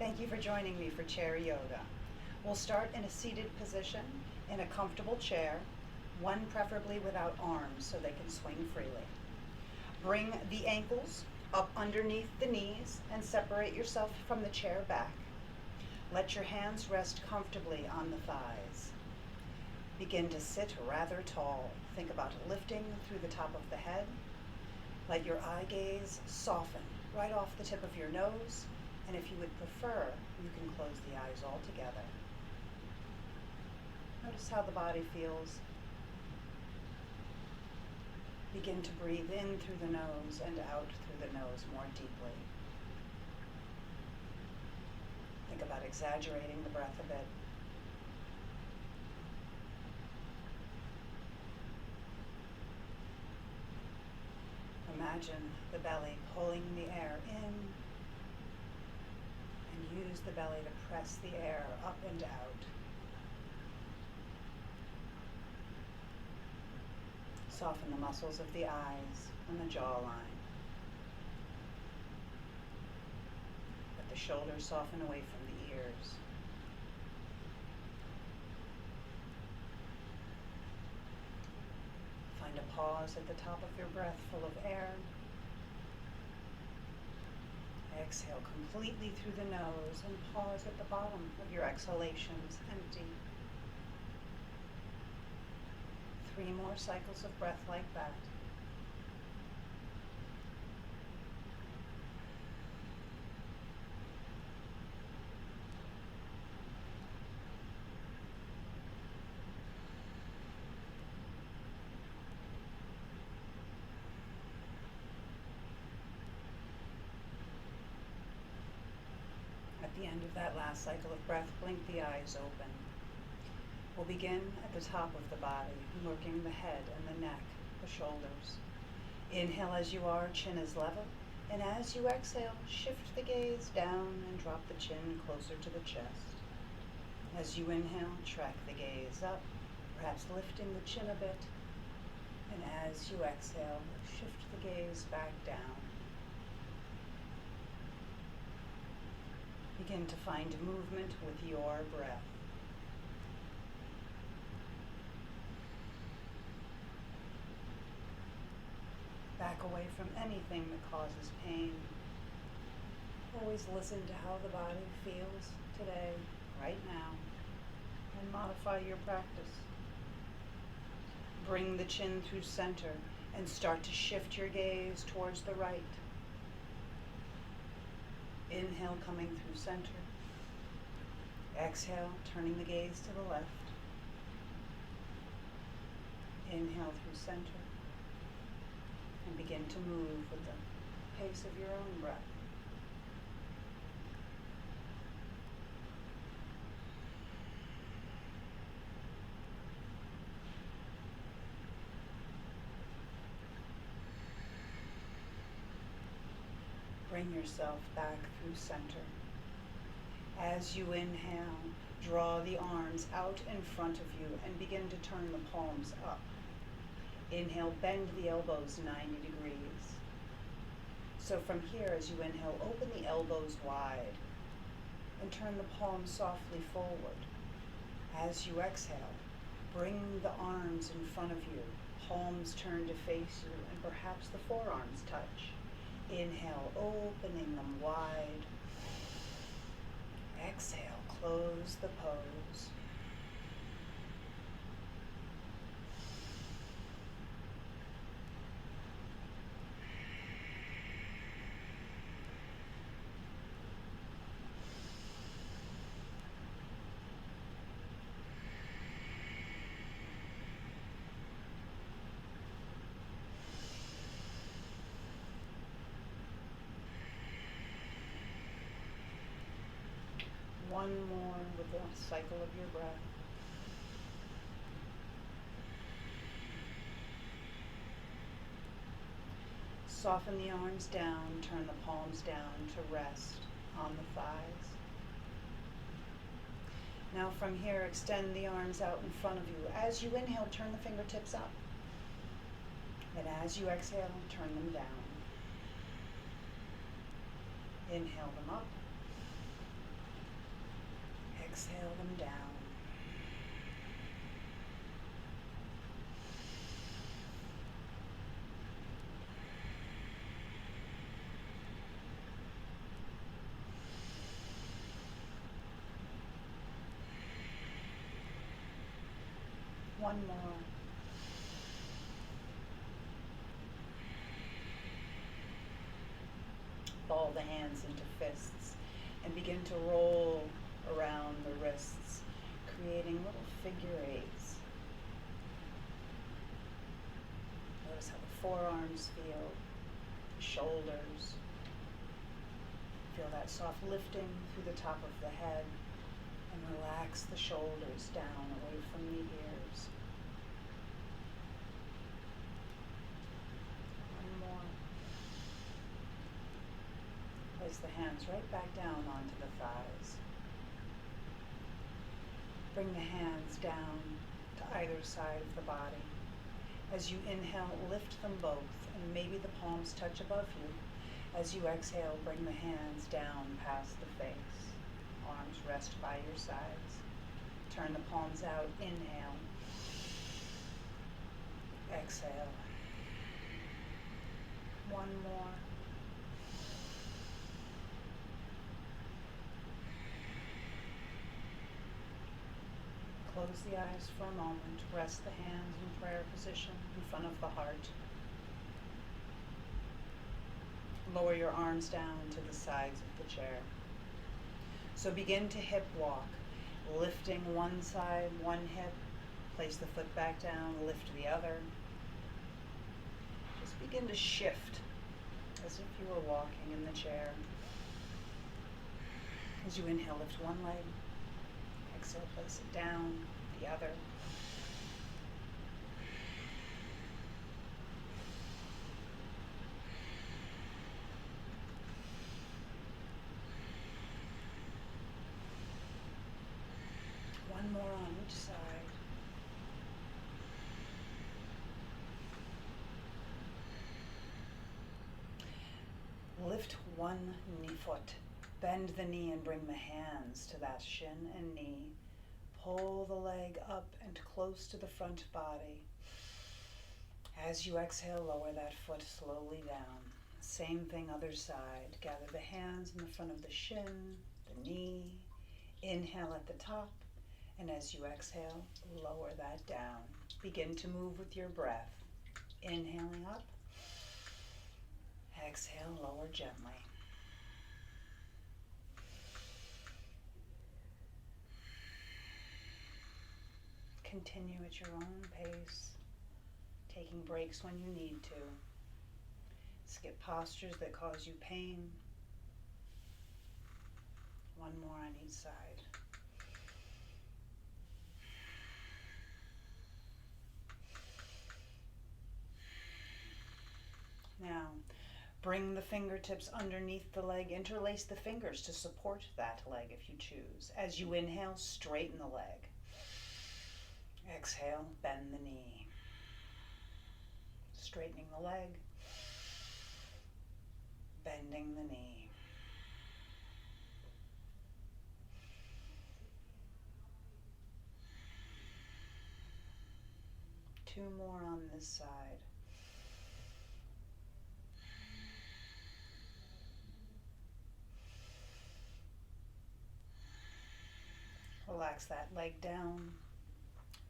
Thank you for joining me for chair yoga. We'll start in a seated position in a comfortable chair, one preferably without arms so they can swing freely. Bring the ankles up underneath the knees and separate yourself from the chair back. Let your hands rest comfortably on the thighs. Begin to sit rather tall. Think about lifting through the top of the head. Let your eye gaze soften right off the tip of your nose, and if you would prefer, you can close the eyes altogether. Notice how the body feels. Begin to breathe in through the nose and out through the nose more deeply. Think about exaggerating the breath a bit. Imagine the belly pulling the air in, and use the belly to press the air up and out. Soften the muscles of the eyes and the jawline. Let the shoulders soften away from the ears. Find a pause at the top of your breath full of air. Exhale completely through the nose and pause at the bottom of your exhalations, empty. 3 more cycles of breath like that. At the end of that last cycle of breath, blink the eyes open. We'll begin at the top of the body, working the head and the neck, the shoulders. Inhale as you are, chin is level, and as you exhale, shift the gaze down and drop the chin closer to the chest. As you inhale, track the gaze up, perhaps lifting the chin a bit, and as you exhale, shift the gaze back down. Begin to find movement with your breath. Back away from anything that causes pain. Always listen to how the body feels today, right now, and modify your practice. Bring the chin through center and start to shift your gaze towards the right. Inhale, coming through center. Exhale, turning the gaze to the left. Inhale through center. And begin to move with the pace of your own breath. Bring yourself back through center. As you inhale, draw the arms out in front of you and begin to turn the palms up. Inhale, bend the elbows 90 degrees. So from here, as you inhale, open the elbows wide and turn the palms softly forward. As you exhale, bring the arms in front of you, palms turn to face you, and perhaps the forearms touch. Inhale, opening them wide. Exhale, close the pose. One more with the cycle of your breath. Soften the arms down, turn the palms down to rest on the thighs. Now from here, extend the arms out in front of you. As you inhale, turn the fingertips up. Then as you exhale, turn them down. Inhale them up. Exhale them down. One more. Ball the hands into fists and begin to roll around the wrists, creating little figure eights. Notice how the forearms feel, the shoulders. Feel that soft lifting through the top of the head, and relax the shoulders down away from the ears. One more. Place the hands right back down onto the thighs. Bring the hands down to either side of the body. As you inhale, lift them both, and maybe the palms touch above you. As you exhale, bring the hands down past the face. Arms rest by your sides. Turn the palms out. Inhale. Exhale. One more. Close the eyes for a moment. Rest the hands in prayer position in front of the heart. Lower your arms down to the sides of the chair. So begin to hip walk, lifting one side, one hip, place the foot back down, lift the other. Just begin to shift as if you were walking in the chair. As you inhale, lift one leg, exhale, place it down, the other. One more on each side. Lift one knee foot. Bend the knee and bring the hands to that shin and knee. Pull the leg up and close to the front body. As you exhale, lower that foot slowly down. Same thing, other side. Gather the hands in the front of the shin, the knee. Inhale at the top. And as you exhale, lower that down. Begin to move with your breath. Inhaling up. Exhale, lower gently. Continue at your own pace, taking breaks when you need to. Skip postures that cause you pain. One more on each side. Now, bring the fingertips underneath the leg. Interlace the fingers to support that leg if you choose. As you inhale, straighten the leg. Exhale, bend the knee. Straightening the leg. Bending the knee. Two more on this side. Relax that leg down.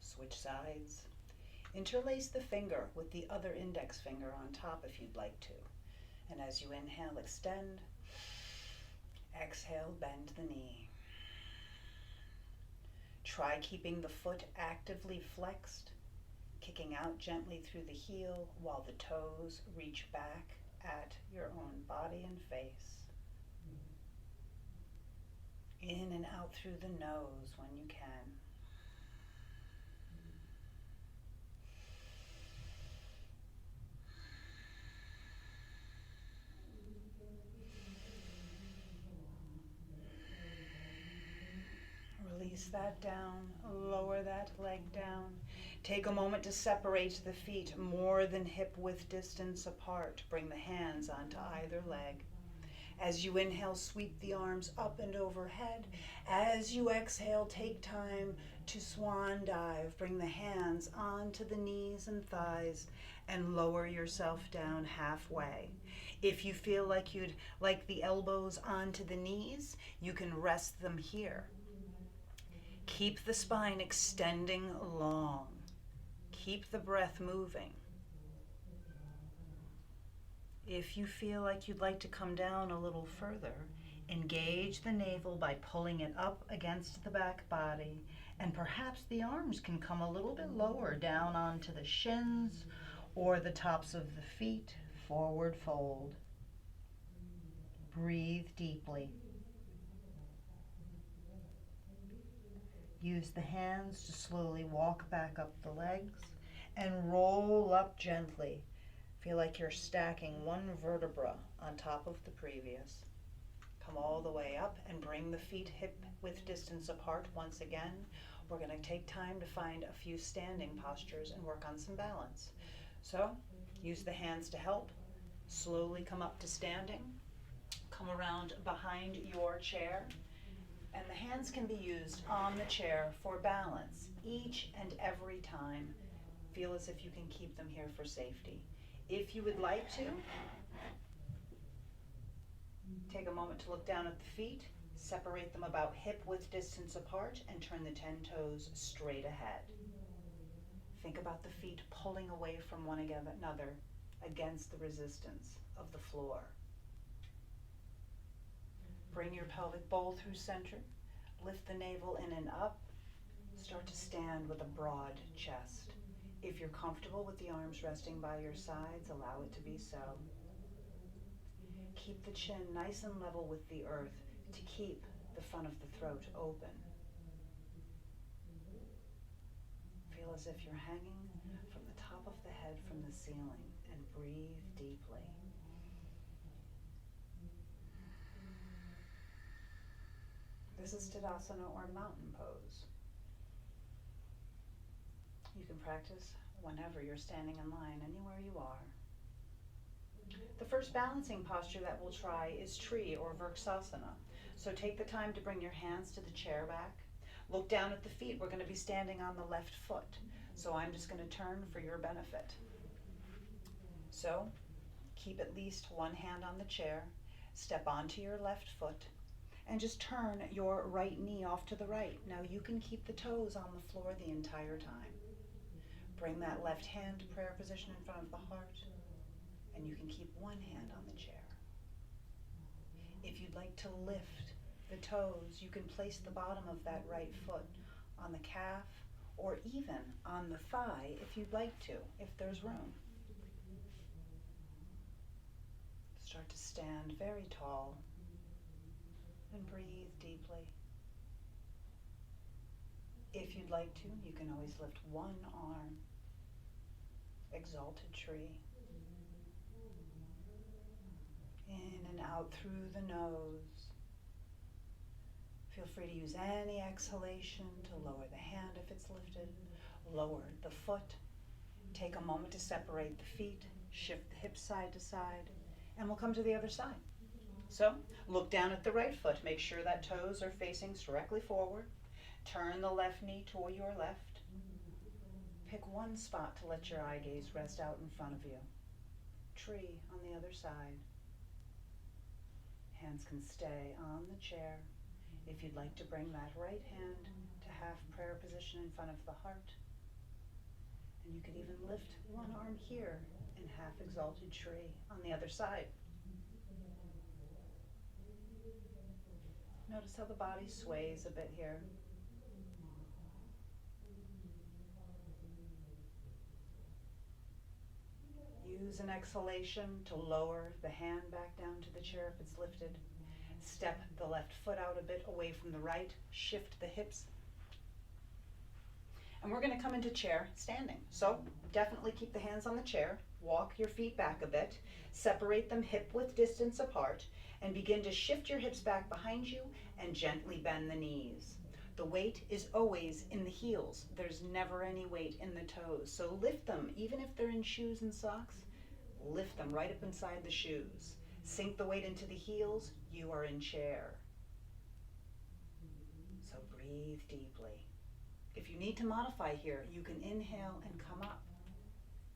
Switch sides. Interlace the finger with the other index finger on top if you'd like to. And as you inhale, extend. Exhale, bend the knee. Try keeping the foot actively flexed, kicking out gently through the heel while the toes reach back at your own body and face. In and out through the nose when you can. Release that down, lower that leg down. Take a moment to separate the feet more than hip width distance apart. Bring the hands onto either leg. As you inhale, sweep the arms up and overhead. As you exhale, take time to swan dive. Bring the hands onto the knees and thighs and lower yourself down halfway. If you feel like you'd like the elbows onto the knees, you can rest them here. Keep the spine extending long. Keep the breath moving. If you feel like you'd like to come down a little further, engage the navel by pulling it up against the back body, and perhaps the arms can come a little bit lower down onto the shins or the tops of the feet, forward fold. Breathe deeply. Use the hands to slowly walk back up the legs and roll up gently. Feel like you're stacking one vertebra on top of the previous. Come all the way up and bring the feet hip-width distance apart once again. We're going to take time to find a few standing postures and work on some balance. So, use the hands to help. Slowly come up to standing. Come around behind your chair. And the hands can be used on the chair for balance each and every time. Feel as if you can keep them here for safety. If you would like to, take a moment to look down at the feet, separate them about hip-width distance apart, and turn the 10 toes straight ahead. Think about the feet pulling away from one another against the resistance of the floor. Bring your pelvic bowl through center, lift the navel in and up, start to stand with a broad chest. If you're comfortable with the arms resting by your sides, allow it to be so. Keep the chin nice and level with the earth to keep the front of the throat open. Feel as if you're hanging from the top of the head from the ceiling, and breathe deeply. This is Tadasana, or mountain pose. You can practice whenever you're standing in line, anywhere you are. The first balancing posture that we'll try is tree or Vrksasana. So take the time to bring your hands to the chair back. Look down at the feet. We're going to be standing on the left foot. So I'm just going to turn for your benefit. So keep at least one hand on the chair. Step onto your left foot. And just turn your right knee off to the right. Now you can keep the toes on the floor the entire time. Bring that left hand to prayer position in front of the heart, and you can keep one hand on the chair. If you'd like to lift the toes, you can place the bottom of that right foot on the calf or even on the thigh if you'd like to, if there's room. Start to stand very tall and breathe deeply. If you'd like to, you can always lift one arm. Exalted tree. In and out through the nose. Feel free to use any exhalation to lower the hand if it's lifted. Lower the foot. Take a moment to separate the feet. Shift the hips side to side. And we'll come to the other side. So, look down at the right foot. Make sure that toes are facing directly forward. Turn the left knee toward your left. Pick one spot to let your eye gaze rest out in front of you. Tree on the other side. Hands can stay on the chair. If you'd like to bring that right hand to half prayer position in front of the heart. And you could even lift one arm here in half exalted tree on the other side. Notice how the body sways a bit here. Use an exhalation to lower the hand back down to the chair if it's lifted. Step the left foot out a bit away from the right. Shift the hips. And we're going to come into chair standing. So definitely keep the hands on the chair. Walk your feet back a bit. Separate them hip-width distance apart. And begin to shift your hips back behind you and gently bend the knees. The weight is always in the heels. There's never any weight in the toes. So lift them, even if they're in shoes and socks, lift them right up inside the shoes. Sink the weight into the heels, you are in chair. So breathe deeply. If you need to modify here, you can inhale and come up.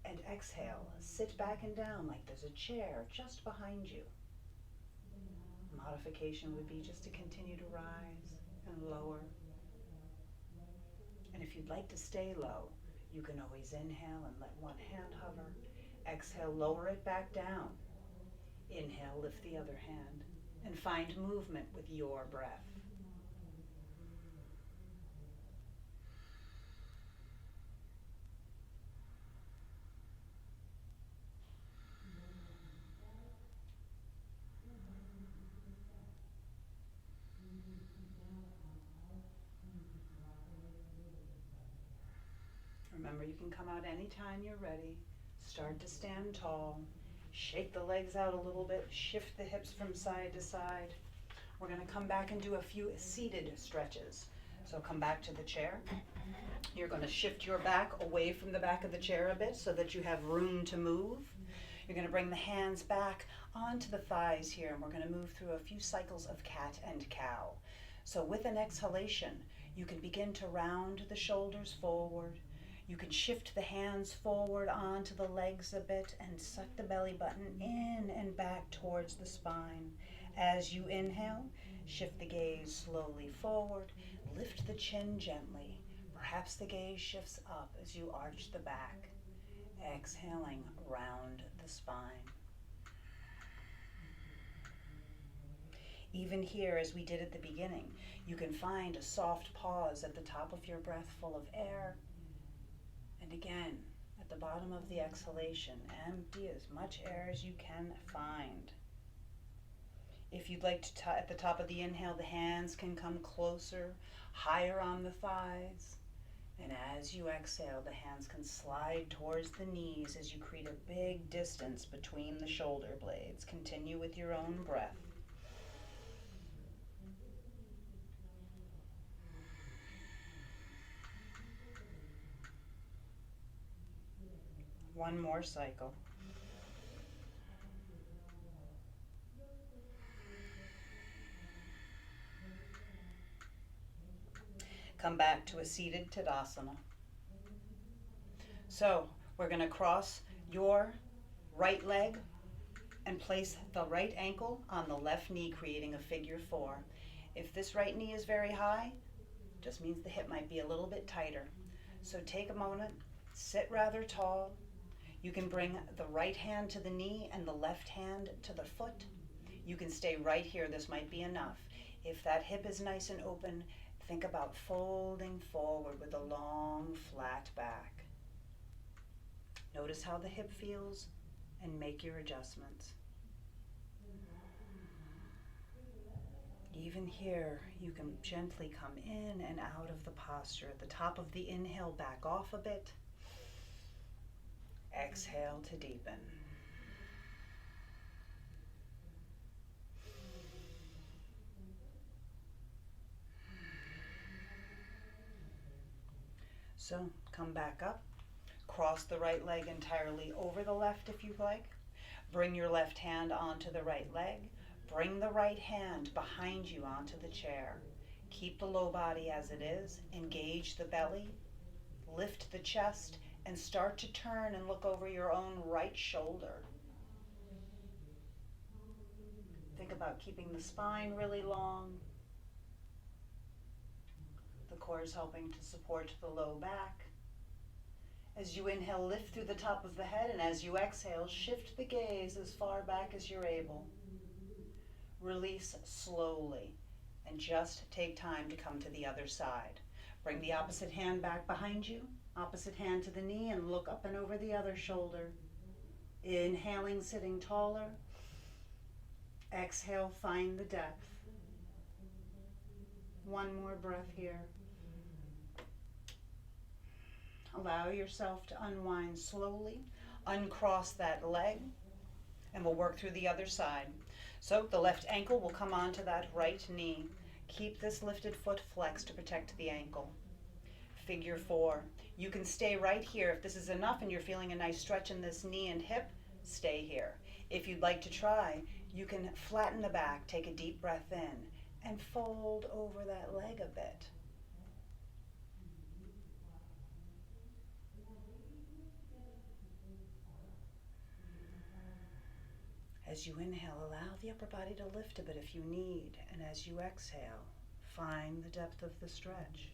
And exhale, sit back and down like there's a chair just behind you. Modification would be just to continue to rise and lower. And if you'd like to stay low, you can always inhale and let one hand hover. Exhale, lower it back down. Inhale, lift the other hand, and find movement with your breath. Remember, you can come out anytime you're ready. Start to stand tall. Shake the legs out a little bit. Shift the hips from side to side. We're going to come back and do a few seated stretches. So come back to the chair. You're going to shift your back away from the back of the chair a bit so that you have room to move. You're going to bring the hands back onto the thighs here, and we're going to move through a few cycles of cat and cow. So with an exhalation, you can begin to round the shoulders forward. You can shift the hands forward onto the legs a bit and suck the belly button in and back towards the spine. As you inhale, shift the gaze slowly forward. Lift the chin gently. Perhaps the gaze shifts up as you arch the back. Exhaling, round the spine. Even here, as we did at the beginning, you can find a soft pause at the top of your breath full of air. And again, at the bottom of the exhalation, empty as much air as you can find. If you'd like to, at the top of the inhale, the hands can come closer, higher on the thighs. And as you exhale, the hands can slide towards the knees as you create a big distance between the shoulder blades. Continue with your own breath. One more cycle. Come back to a seated Tadasana. So we're going to cross your right leg and place the right ankle on the left knee, creating a figure 4. If this right knee is very high, just means the hip might be a little bit tighter. So take a moment, sit rather tall. You can bring the right hand to the knee and the left hand to the foot. You can stay right here. This might be enough. If that hip is nice and open, think about folding forward with a long, flat back. Notice how the hip feels and make your adjustments. Even here, you can gently come in and out of the posture. At the top of the inhale, back off a bit. Exhale to deepen. So come back up, cross the right leg entirely over the left if you like. Bring your left hand onto the right leg. Bring the right hand behind you onto the chair. Keep the low body as it is. Engage the belly. Lift the chest and start to turn and look over your own right shoulder. Think about keeping the spine really long. The core is helping to support the low back. As you inhale, lift through the top of the head, and as you exhale, shift the gaze as far back as you're able. Release slowly, and just take time to come to the other side. Bring the opposite hand back behind you, opposite hand to the knee, and look up and over the other shoulder. Inhaling, sitting taller. Exhale, find the depth. One more breath here. Allow yourself to unwind slowly. Uncross that leg, and we'll work through the other side. So the left ankle will come onto that right knee. Keep this lifted foot flexed to protect the ankle. Figure 4. You can stay right here. If this is enough and you're feeling a nice stretch in this knee and hip, stay here. If you'd like to try, You can flatten the back, take a deep breath in, and fold over that leg a bit. As you inhale, allow the upper body to lift a bit if you need, and as you exhale, find the depth of the stretch.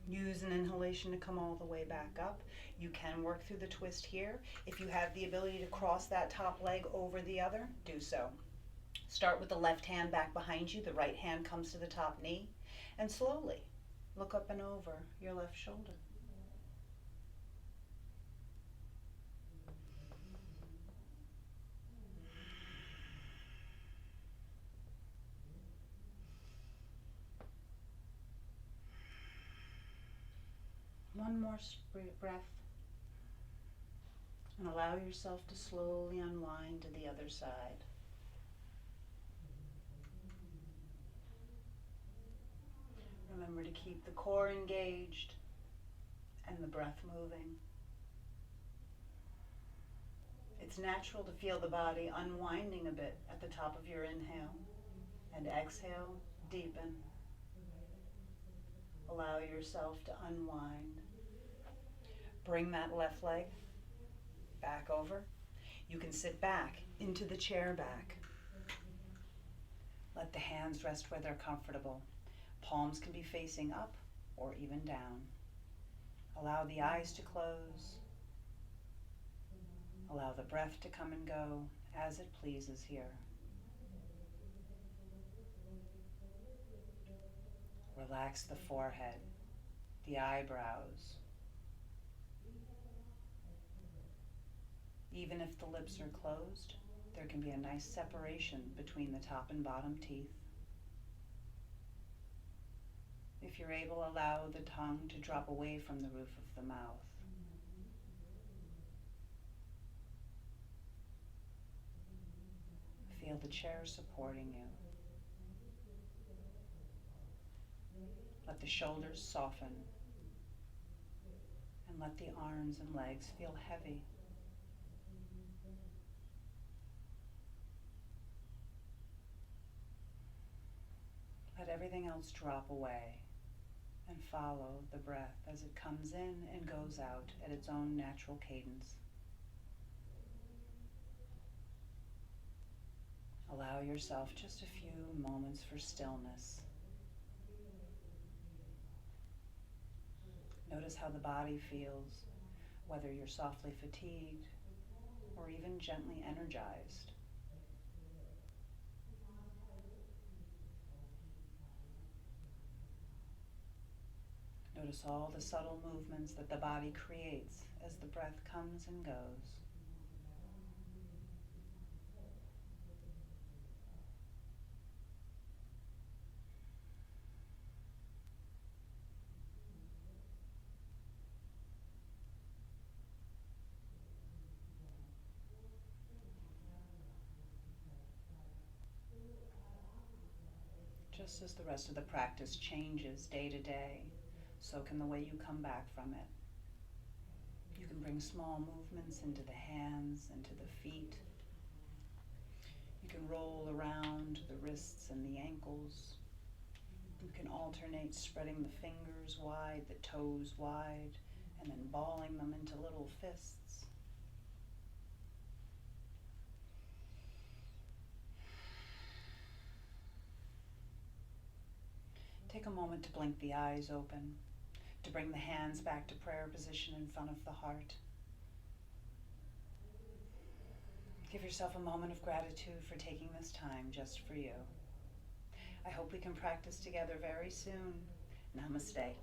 Use an inhalation to come all the way back up. You can work through the twist here. If you have the ability to cross that top leg over the other, do so. Start with the left hand back behind you. The right hand comes to the top knee. And slowly look up and over your left shoulder. One more breath. And allow yourself to slowly unwind to the other side. Remember to keep the core engaged and the breath moving. It's natural to feel the body unwinding a bit at the top of your inhale, and exhale, deepen. Allow yourself to unwind. Bring that left leg back over. You can sit back into the chair back. Let the hands rest where they're comfortable. Palms can be facing up or even down. Allow the eyes to close. Allow the breath to come and go as it pleases here. Relax the forehead, the eyebrows. Even if the lips are closed, there can be a nice separation between the top and bottom teeth. If you're able, allow the tongue to drop away from the roof of the mouth. Feel the chair supporting you. Let the shoulders soften, and let the arms and legs feel heavy. Let everything else drop away and follow the breath as it comes in and goes out at its own natural cadence. Allow yourself just a few moments for stillness. Notice how the body feels, whether you're softly fatigued or even gently energized. Notice all the subtle movements that the body creates as the breath comes and goes. Just as the rest of the practice changes day to day, so can the way you come back from it. You can bring small movements into the hands, into the feet. You can roll around the wrists and the ankles. You can alternate spreading the fingers wide, the toes wide, and then balling them into little fists. Take a moment to blink the eyes open, to bring the hands back to prayer position in front of the heart. Give yourself a moment of gratitude for taking this time just for you. I hope we can practice together very soon. Namaste.